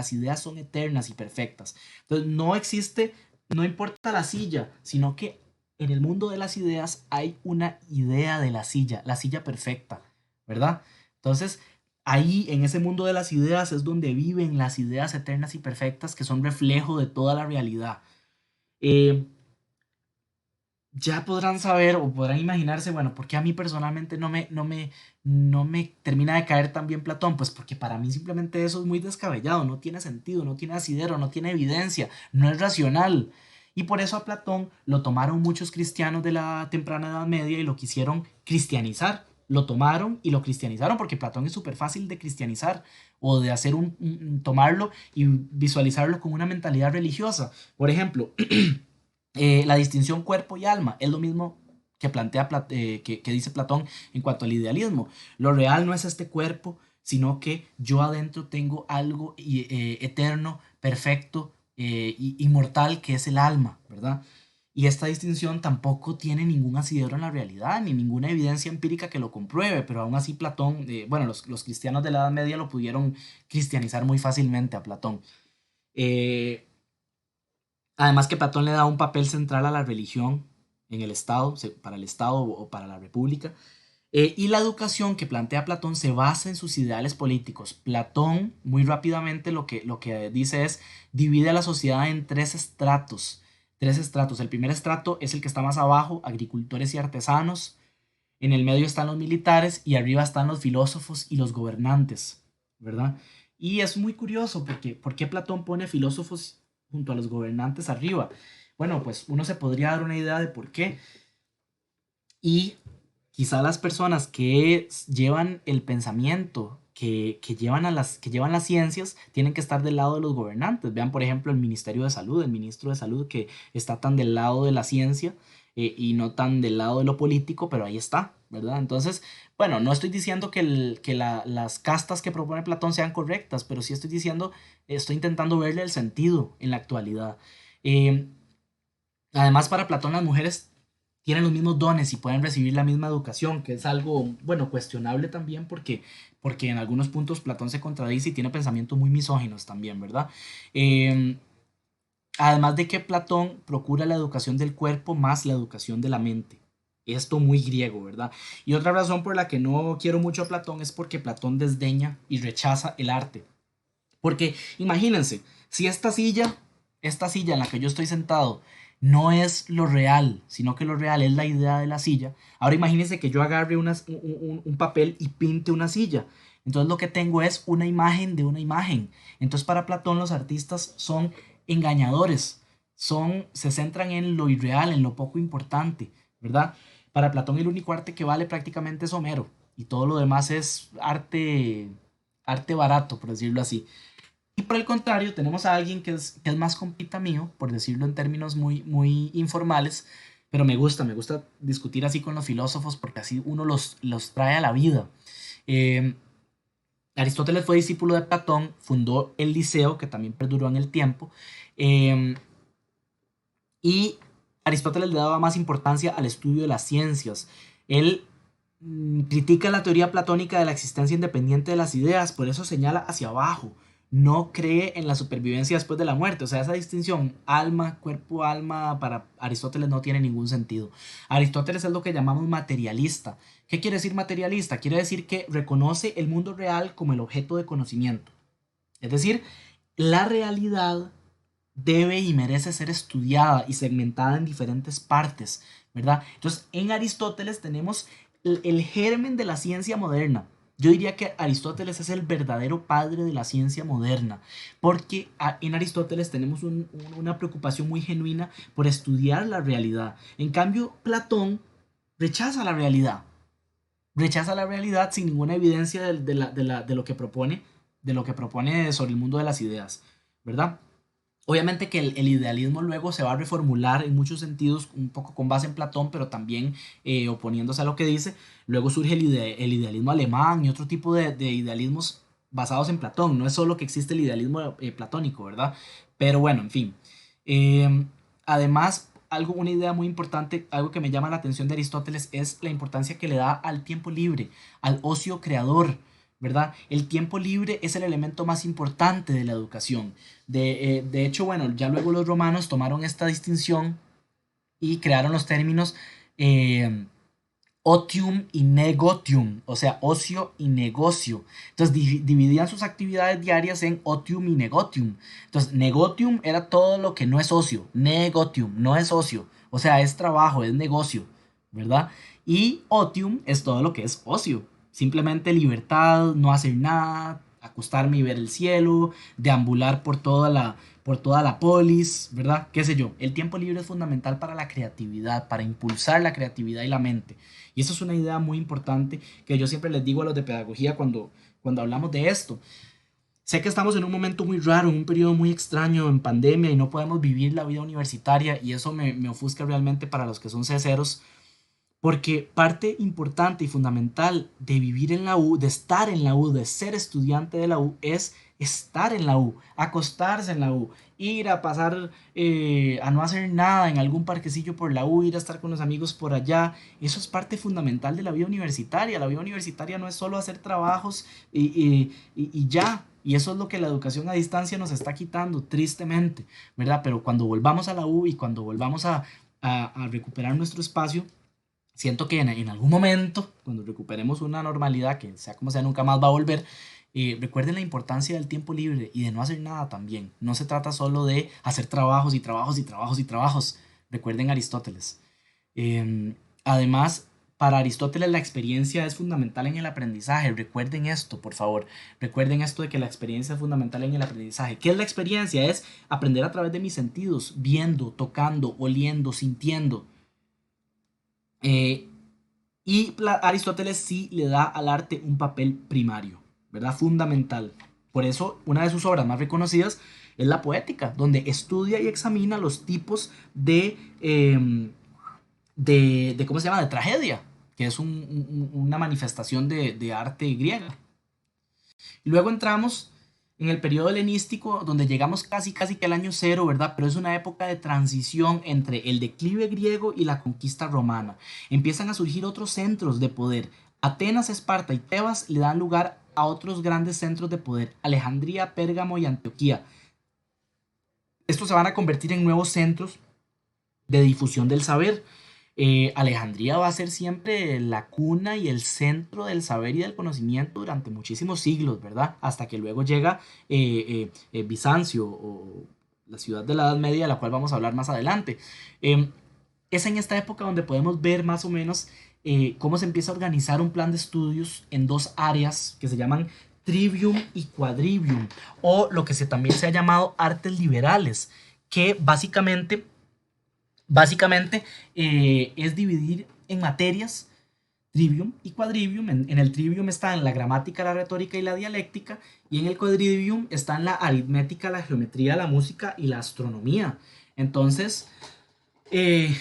son eternas y perfectas. Entonces no existe, no importa la silla, sino que en el mundo de las ideas hay una idea de la silla perfecta, ¿verdad? Entonces, ahí en ese mundo de las ideas es donde viven las ideas eternas y perfectas que son reflejo de toda la realidad. Eh, ya podrán saber o podrán imaginarse, bueno, ¿por qué a mí personalmente no me termina de caer tan bien Platón? Pues porque para mí simplemente eso es muy descabellado, no tiene sentido, no tiene asidero, no tiene evidencia, no es racional. Y por eso a Platón lo tomaron muchos cristianos de la temprana Edad Media y lo quisieron cristianizar. Lo tomaron y lo cristianizaron porque Platón es súper fácil de cristianizar o de hacer tomarlo y visualizarlo con una mentalidad religiosa. Por ejemplo, la distinción cuerpo y alma es lo mismo que que dice Platón en cuanto al idealismo. Lo real no es este cuerpo, sino que yo adentro tengo algo eterno, perfecto, inmortal, que es el alma, ¿verdad? Y esta distinción tampoco tiene ningún asidero en la realidad, ni ninguna evidencia empírica que lo compruebe, pero aún así Platón, bueno, los cristianos de la Edad Media lo pudieron cristianizar muy fácilmente a Platón. Eh, Además que Platón le da un papel central a la religión en el Estado, para el Estado o para la República. Y la educación que plantea Platón se basa en sus ideales políticos. Platón, muy rápidamente, lo que dice es, divide a la sociedad en tres estratos. Tres estratos. El primer estrato es el que está más abajo, agricultores y artesanos. En el medio están los militares y arriba están los filósofos y los gobernantes, ¿verdad? Y es muy curioso porque ¿por qué Platón pone filósofos junto a los gobernantes arriba? Bueno, pues uno se podría dar una idea de por qué. Y quizá las personas que llevan el pensamiento, que llevan las ciencias, tienen que estar del lado de los gobernantes. Vean, por ejemplo, el Ministerio de Salud, el ministro de Salud que está tan del lado de la ciencia y no tan del lado de lo político, pero ahí está, ¿verdad? Entonces, bueno, no estoy diciendo que las castas que propone Platón sean correctas, pero sí estoy diciendo, estoy intentando verle el sentido en la actualidad. Eh, Además, para Platón las mujeres tienen los mismos dones y pueden recibir la misma educación, que es algo, bueno, cuestionable también porque en algunos puntos Platón se contradice y tiene pensamientos muy misóginos también, ¿verdad? Eh, Además de que Platón procura la educación del cuerpo más la educación de la mente. Esto muy griego, ¿verdad? Y otra razón por la que no quiero mucho a Platón es porque Platón desdeña y rechaza el arte. Porque imagínense, si esta silla en la que yo estoy sentado, no es lo real, sino que lo real es la idea de la silla. Ahora imagínense que yo agarre un papel y pinte una silla. Entonces lo que tengo es una imagen de una imagen. Entonces para Platón los artistas son engañadores, se centran en lo irreal, en lo poco importante, ¿verdad? Para Platón el único arte que vale prácticamente es Homero y todo lo demás es arte barato, por decirlo así. Y por el contrario, tenemos a alguien que es más compita mío, por decirlo en términos muy informales, pero me gusta discutir así con los filósofos porque así uno los trae a la vida. Eh, Aristóteles fue discípulo de Platón, fundó el Liceo, que también perduró en el tiempo, eh, y Aristóteles le daba más importancia al estudio de las ciencias. Él critica la teoría platónica de la existencia independiente de las ideas, por eso señala hacia abajo. No cree en la supervivencia después de la muerte. O sea, esa distinción alma, cuerpo, alma, para Aristóteles no tiene ningún sentido. Aristóteles es lo que llamamos materialista. ¿Qué quiere decir materialista? Quiere decir que reconoce el mundo real como el objeto de conocimiento. Es decir, la realidad debe y merece ser estudiada y segmentada en diferentes partes, ¿verdad? Entonces, en Aristóteles tenemos el germen de la ciencia moderna. Yo diría que Aristóteles es el verdadero padre de la ciencia moderna, porque en Aristóteles tenemos una preocupación muy genuina por estudiar la realidad. En cambio, Platón rechaza la realidad sin ninguna evidencia de lo que propone sobre el mundo de las ideas, ¿verdad? Obviamente que el idealismo luego se va a reformular en muchos sentidos, un poco con base en Platón, pero también oponiéndose a lo que dice. Luego surge el idealismo alemán y otro tipo de idealismos basados en Platón. No es solo que existe el idealismo platónico, ¿verdad? Pero bueno, en fin. Eh, Además, una idea muy importante, algo que me llama la atención de Aristóteles es la importancia que le da al tiempo libre, al ocio creador, ¿verdad? El tiempo libre es el elemento más importante de la educación. De hecho, bueno, ya luego los romanos tomaron esta distinción y crearon los términos eh, otium y negotium, o sea, ocio y negocio. Entonces dividían sus actividades diarias en otium y negotium. Entonces, negotium era todo lo que no es ocio, negotium no es ocio, o sea, es trabajo, es negocio, ¿verdad? Y otium es todo lo que es ocio, simplemente libertad, no hacer nada, acostarme y ver el cielo, deambular por toda la polis, ¿verdad? ¿Qué sé yo? El tiempo libre es fundamental para la creatividad, para impulsar la creatividad y la mente. Y eso es una idea muy importante que yo siempre les digo a los de pedagogía cuando hablamos de esto. Sé que estamos en un momento muy raro, en un periodo muy extraño, en pandemia, y no podemos vivir la vida universitaria, y eso me ofusca realmente para los que son ceceros, porque parte importante y fundamental de vivir en la U, de estar en la U, de ser estudiante de la U, es estar en la U, acostarse en la U, ir a pasar, a no hacer nada en algún parquecillo por la U, ir a estar con los amigos por allá. Eso es parte fundamental de la vida universitaria. La vida universitaria no es solo hacer trabajos y ya. Y eso es lo que la educación a distancia nos está quitando, tristemente, ¿verdad? Pero cuando volvamos a la U y cuando volvamos a recuperar nuestro espacio, siento que en algún momento, cuando recuperemos una normalidad, que sea como sea, nunca más va a volver, recuerden la importancia del tiempo libre y de no hacer nada también. No se trata solo de hacer trabajos y trabajos y trabajos y trabajos. Recuerden Aristóteles. Además, para Aristóteles la experiencia es fundamental en el aprendizaje. Recuerden esto, por favor. Recuerden esto de que la experiencia es fundamental en el aprendizaje. ¿Qué es la experiencia? Es aprender a través de mis sentidos, viendo, tocando, oliendo, sintiendo. Eh, y Aristóteles sí le da al arte un papel primario, ¿verdad? Fundamental. Por eso, una de sus obras más reconocidas es la poética, donde estudia y examina los tipos de ¿cómo se llama? De tragedia, que es una manifestación de arte griega. Y luego entramos en el periodo helenístico, donde llegamos casi casi que al año cero, ¿verdad? Pero es una época de transición entre el declive griego y la conquista romana. Empiezan a surgir otros centros de poder. Atenas, Esparta y Tebas le dan lugar a otros grandes centros de poder, Alejandría, Pérgamo y Antioquía. Estos se van a convertir en nuevos centros de difusión del saber. Alejandría va a ser siempre la cuna y el centro del saber y del conocimiento durante muchísimos siglos, ¿verdad? Hasta que luego llega Bizancio o la ciudad de la Edad Media, de la cual vamos a hablar más adelante. Eh, es en esta época donde podemos ver más o menos cómo se empieza a organizar un plan de estudios en dos áreas que se llaman trivium y quadrivium, o lo que también se ha llamado artes liberales, que básicamente es dividir en materias trivium y quadrivium. En el trivium están la gramática, la retórica y la dialéctica, y en el quadrivium están la aritmética, la geometría, la música y la astronomía. Entonces, eh,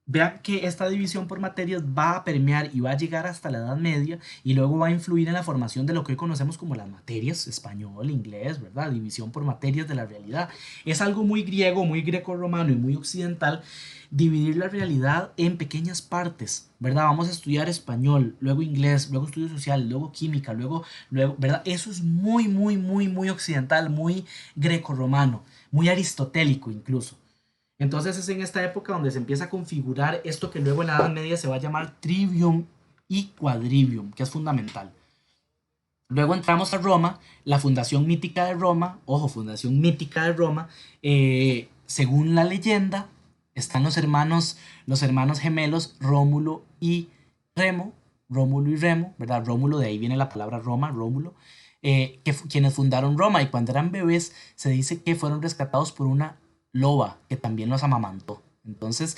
Vean que esta división por materias va a permear y va a llegar hasta la Edad Media y luego va a influir en la formación de lo que hoy conocemos como las materias, español, inglés, ¿verdad? División por materias de la realidad. Es algo muy griego, muy greco-romano y muy occidental dividir la realidad en pequeñas partes, ¿verdad? Vamos a estudiar español, luego inglés, luego estudio social, luego química, luego, ¿verdad? Eso es muy, muy, muy, muy occidental, muy greco-romano, muy aristotélico incluso. Entonces es en esta época donde se empieza a configurar esto que luego en la Edad Media se va a llamar trivium y quadrivium, que es fundamental. Luego entramos a Roma, la fundación mítica de Roma, ojo, fundación mítica de Roma, según la leyenda, están los hermanos gemelos Rómulo y Remo, Rómulo y Remo, ¿verdad? Rómulo, de ahí viene la palabra Roma, Rómulo, quienes fundaron Roma y cuando eran bebés se dice que fueron rescatados por una loba que también los amamantó. Entonces,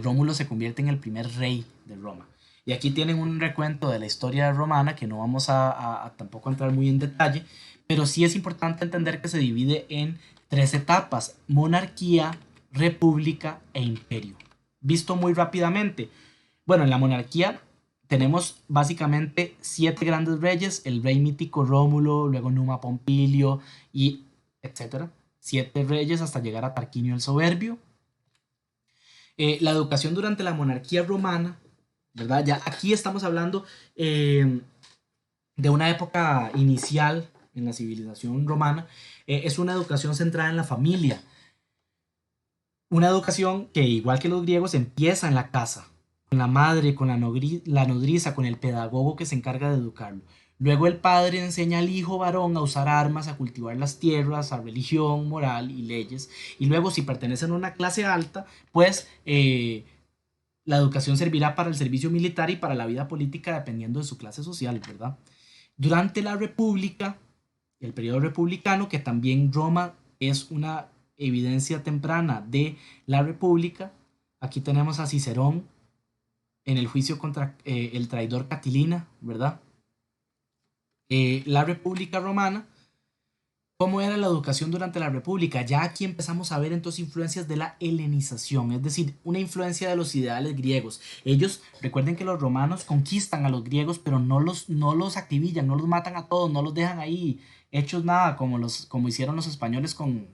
Rómulo se convierte en el primer rey de Roma. Y aquí tienen un recuento de la historia romana que no vamos a tampoco entrar muy en detalle, pero sí es importante entender que se divide en tres etapas: monarquía, república e imperio. Visto muy rápidamente. Bueno, en la monarquía tenemos básicamente siete grandes reyes: el rey mítico Rómulo, luego Numa Pompilio y etcétera. Siete reyes hasta llegar a Tarquinio el Soberbio. La educación durante la monarquía romana, ¿verdad? Ya aquí estamos hablando de una época inicial en la civilización romana. Es una educación centrada en la familia, una educación que, igual que los griegos, empieza en la casa, con la madre, con la nodriza, con el pedagogo que se encarga de educarlo. Luego el padre enseña al hijo varón a usar armas, a cultivar las tierras, a religión, moral y leyes. Y luego, si pertenecen a una clase alta, pues la educación servirá para el servicio militar y para la vida política dependiendo de su clase social, ¿verdad? Durante la República, el periodo republicano, que también Roma es una evidencia temprana de la República, aquí tenemos a Cicerón en el juicio contra el traidor Catilina, ¿verdad? La República Romana. ¿Cómo era la educación durante la República? Ya aquí empezamos a ver entonces influencias de la helenización, es decir, una influencia de los ideales griegos. Ellos, recuerden que los romanos conquistan a los griegos, pero no los acribillan, no los matan a todos, no los dejan ahí hechos nada, como hicieron los españoles con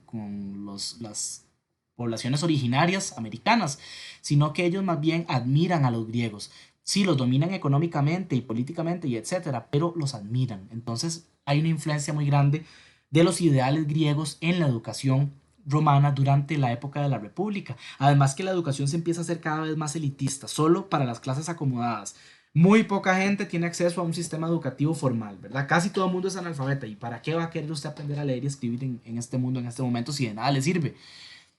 las poblaciones originarias americanas, sino que ellos más bien admiran a los griegos. Sí, los dominan económicamente y políticamente y etcétera, pero los admiran. Entonces hay una influencia muy grande de los ideales griegos en la educación romana durante la época de la República. Además que la educación se empieza a hacer cada vez más elitista, solo para las clases acomodadas. Muy poca gente tiene acceso a un sistema educativo formal, ¿verdad? Casi todo el mundo es analfabeta. ¿Y para qué va a querer usted aprender a leer y escribir en este mundo, en este momento, si de nada le sirve?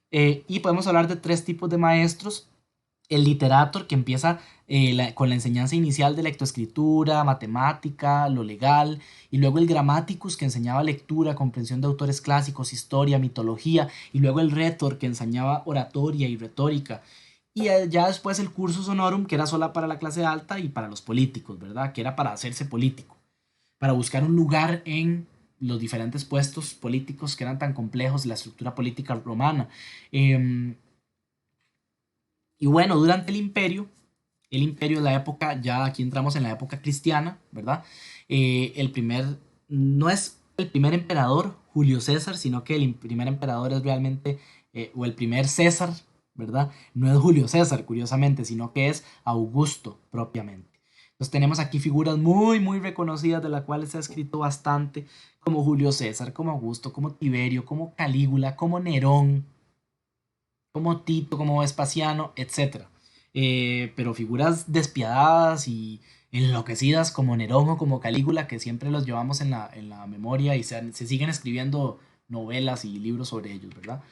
Y podemos hablar de tres tipos de maestros: el literator, que empieza con la enseñanza inicial de lectoescritura, matemática, lo legal, y luego el grammaticus, que enseñaba lectura, comprensión de autores clásicos, historia, mitología, y luego el rhetor, que enseñaba oratoria y retórica. Y ya después el cursus honorum, que era solo para la clase alta y para los políticos, ¿verdad? Que era para hacerse político, para buscar un lugar en los diferentes puestos políticos que eran tan complejos, la estructura política romana. Em, y bueno, durante el imperio es la época, ya aquí entramos en la época cristiana, ¿verdad? El primer, no es el primer emperador Julio César, sino que el primer emperador es realmente, o el primer César, ¿verdad? No es Julio César, curiosamente, sino que es Augusto propiamente. Entonces tenemos aquí figuras muy, muy reconocidas de las cuales se ha escrito bastante, como Julio César, como Augusto, como Tiberio, como Calígula, como Nerón, como Tito, como Vespasiano, etcétera. Pero figuras despiadadas y enloquecidas como Nerón o como Calígula, que siempre los llevamos en la memoria y se siguen escribiendo novelas y libros sobre ellos, ¿verdad?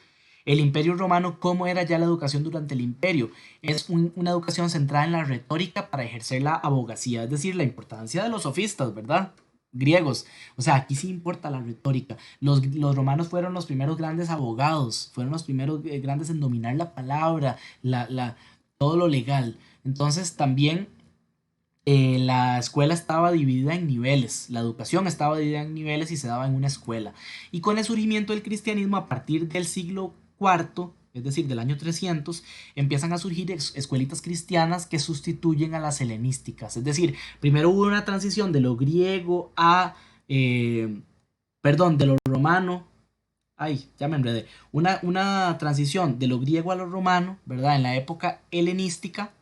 El Imperio Romano, ¿cómo era ya la educación durante el imperio? Es una educación centrada en la retórica para ejercer la abogacía, es decir, la importancia de los sofistas, ¿verdad? Griegos. O sea, aquí sí importa la retórica. Los romanos fueron los primeros grandes abogados, fueron los primeros grandes en dominar la palabra, todo lo legal. Entonces también la escuela estaba dividida en niveles, la educación estaba dividida en niveles y se daba en una escuela. Y con el surgimiento del cristianismo a partir del siglo IV, es decir, del año 300, empiezan a surgir escuelitas cristianas que sustituyen a las helenísticas. Es decir, primero hubo una transición de lo griego a, perdón, de lo romano. Ay, ya me enredé. Una transición de lo griego a lo romano, ¿verdad? En la época helenística,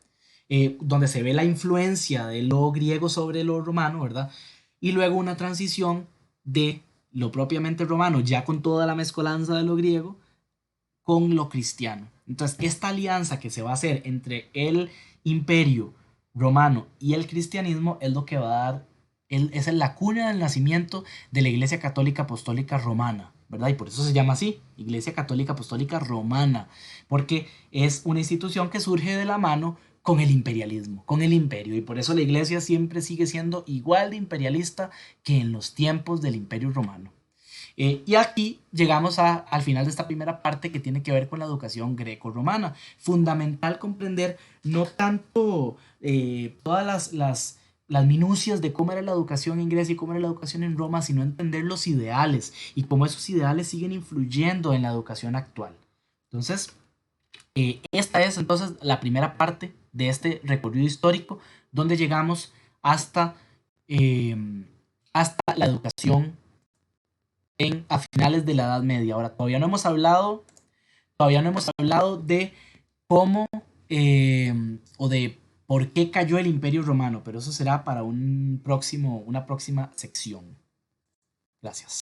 donde se ve la influencia de lo griego sobre lo romano, ¿verdad? Y luego una transición de lo propiamente romano, ya con toda la mezcolanza de lo griego, con lo cristiano. Entonces, esta alianza que se va a hacer entre el imperio romano y el cristianismo es lo que va a dar, es la cuna del nacimiento de la Iglesia Católica Apostólica Romana, ¿verdad? Y por eso se llama así, Iglesia Católica Apostólica Romana, porque es una institución que surge de la mano con el imperialismo, con el imperio, y por eso la iglesia siempre sigue siendo igual de imperialista que en los tiempos del imperio romano. Y aquí llegamos al final de esta primera parte que tiene que ver con la educación greco-romana. Fundamental comprender no tanto todas las minucias de cómo era la educación en Grecia y cómo era la educación en Roma, sino entender los ideales y cómo esos ideales siguen influyendo en la educación actual. Entonces, esta es entonces la primera parte de este recorrido histórico donde llegamos hasta, eh, hasta la educación a finales de la Edad Media. Ahora, todavía no hemos hablado de cómo o de por qué cayó el Imperio Romano, pero eso será para una próxima sección. Gracias.